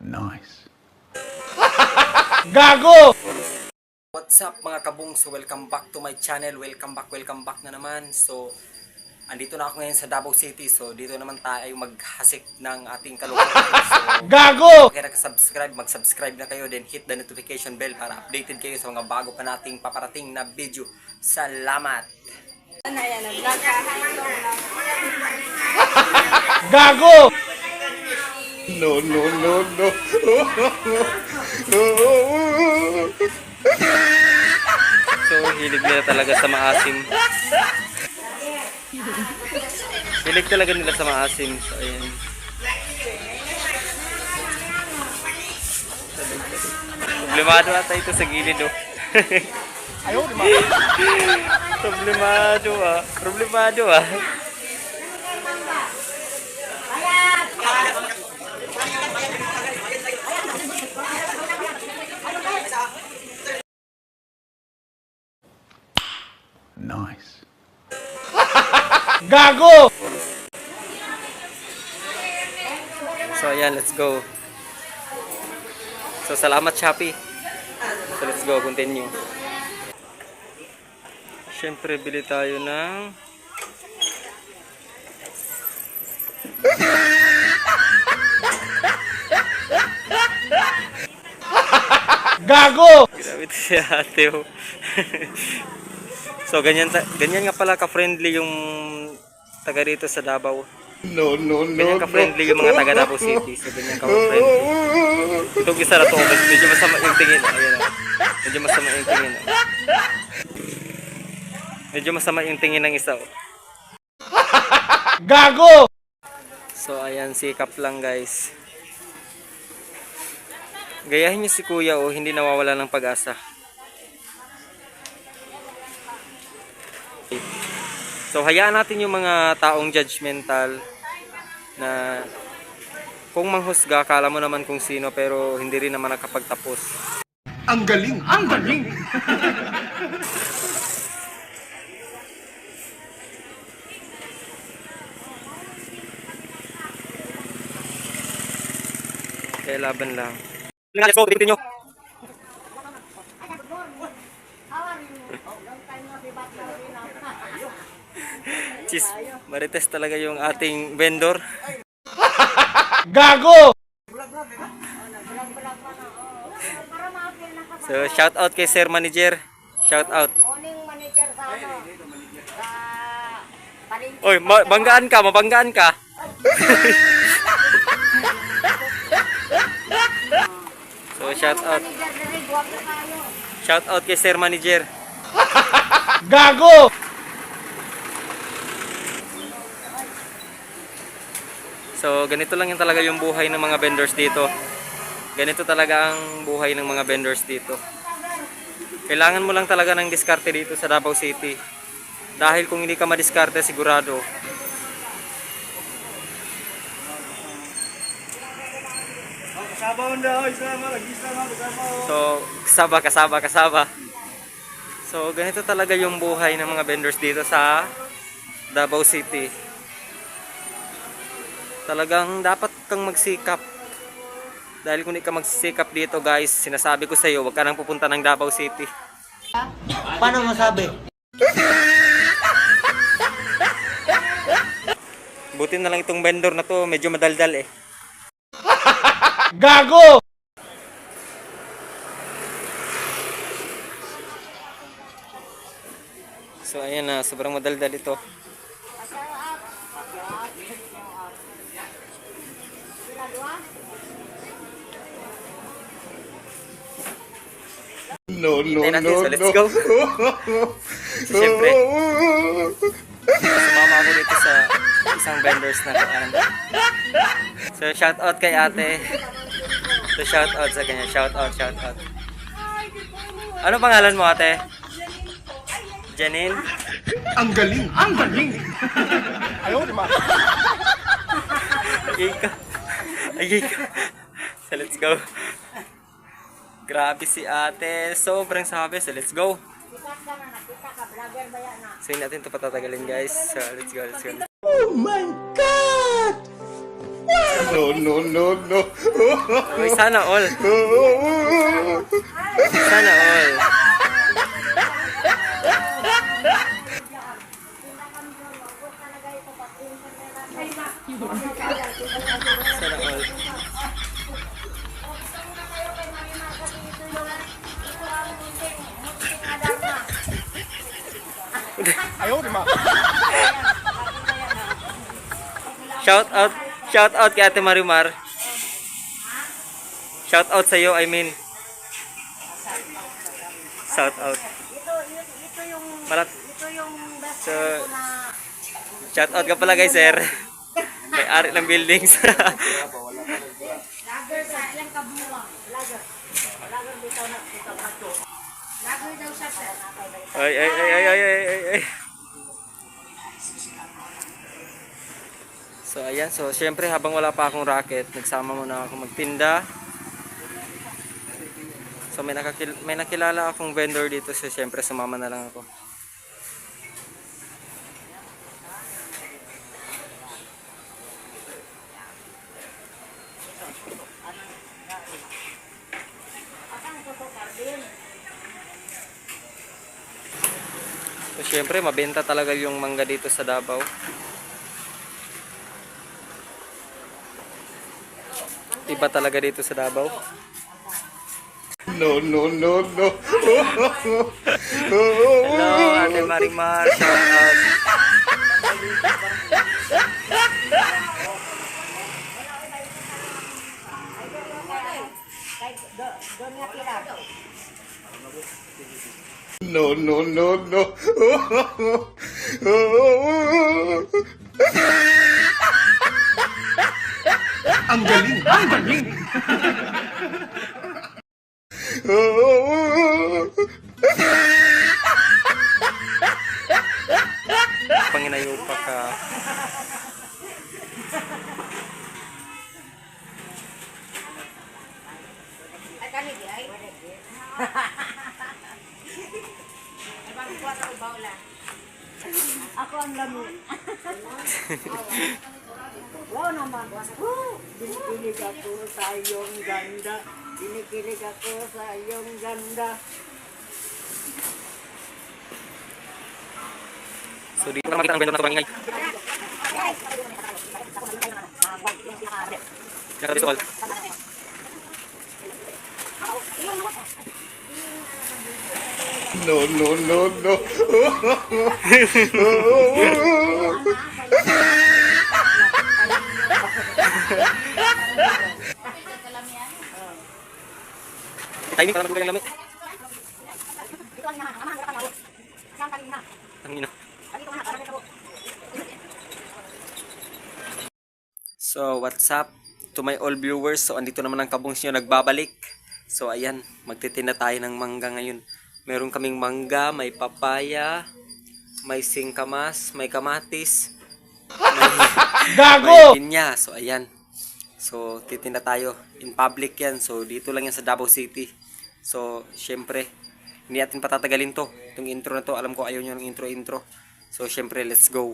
Nice. Gago! What's up mga kabong? So welcome back to my channel. Welcome back na naman. So andito na ako ngayon sa Davao City. So dito naman tayo maghasik ng ating kalukuhan. So Gago! kaya nag-subscribe, mag-subscribe na kayo, then hit the notification bell para updated kayo sa mga bago pa nating paparating na video. Salamat! Gago! No. So hilig nila talaga sa maasim. Hilig talaga nila sa maasim. So ayan. Problemado ata ito sa gilid, oh. Ayaw, di ba? Problemado ah. Nice. Gago! So ayan, let's go. So salamat Shopee. So let's go, continue. Siyempre bili tayo ng Gago! grabe ito si ate, oh. So ganyan nga pala ka-friendly yung taga dito sa Davao. No. Ganyan ka-friendly yung mga taga Davao City. So ganyan ka-friendly. Itong isa na to, medyo masama yung tingin. Ayan, oh. Medyo masama yung tingin. Oh. Medyo masama yung tingin ng isa. Oh. Gago! So ayan, sikap lang guys. Gayahin niyo si kuya, oh, hindi nawawala ng pag-asa. So hayaan natin yung mga taong judgmental na kung manghusga, akala mo naman kung sino pero hindi rin naman nakapagtapos. Ang galing! Kaya laban lang. Let's go, tingin nyo. Cheese, marites talaga yung ating vendor. Gago! So shout out kay Sir Manager. Shout out. Oy, mabanggaan ka. So shout out. Shout out kay Sir Manager. Gago! So ganito lang yung talaga yung buhay ng mga vendors dito. Ganito talaga ang buhay ng mga vendors dito. Kailangan mo lang talaga ng diskarte dito sa Davao City. Dahil kung hindi ka madiskarte, sigurado so kasaba. So ganito talaga yung buhay ng mga vendors dito sa Davao City. Talagang dapat kang magsikap. Dahil kung hindi ka magsisikap dito guys, sinasabi ko sa iyo, huwag ka nang pupunta ng Davao City. Paano masabi? Buti na lang itong vendor na to, medyo madaldal eh. Gago! So ayan na, sobrang madaldal ito. No. Hintayin natin, so let's go. So syempre, sumama ako dito sa isang vendors na kaan. So shout out kay ate. So shout out sa kanya, shout out. Ano pangalan mo ate? Janine? Ang galing! Ayaw, di ba? Ayay ka. So let's go. Grabe si ate. Sobrang sabi. So let's go. So hindi natin ito patatagalin guys. So let's go. Oh my God! Wow! No, no, no, no. Uy, sana all. Sana all. Sana all. Ayaw di ma. Shout out kay Ate Marimar. Shout out sa iyo, I mean. Shout out. Ito yung Marat. best So, friend ko na shout out ka pala guys, sir. May-ari ng buildings. lager sa ilang kabuang. Lager. Lager bitaw na bitaw na to. Lager daw siya sir. ay, ay, ay, ay, ay, ay, ay, ay. So, ayan. So, syempre, habang wala pa akong racket, nagsama muna ako magtinda. So, may nakilala akong vendor dito. So, syempre, sumama na lang ako. So, syempre, mabenta talaga yung mangga dito sa Davao. Iba talaga dito sa Davao. No, no, no, no. Hello, Ate Marimar. Shout out. No, no, no, no. Ang galing! Ang galing! Panginayupa ka. Ay kani di ay. Ay bang kuha sa ubaw la. Ako ang lamo. Wow naman. Kinikilig ako sa iyong ganda. Kinikilig ako sa iyong ganda. So, dito na makita ang vendor ng tabangingay. Kaya dito all. No, no, no, no. Timing para matulog yung lamig. Ang ina. So, what's up to my all viewers? So, andito naman ang kabungs nyo nagbabalik. So, ayan, magtitinda tayo ng mangga ngayon. Meron kaming mangga, may papaya, may singkamas, may kamatis, may pinya. So, ayan. So, titinda tayo. In public yan. So, dito lang yan sa Davao City. So, syempre, hindi natin patatagalin to. Itong intro na to, alam ko ayaw nyo ng intro-intro. So, syempre, let's go.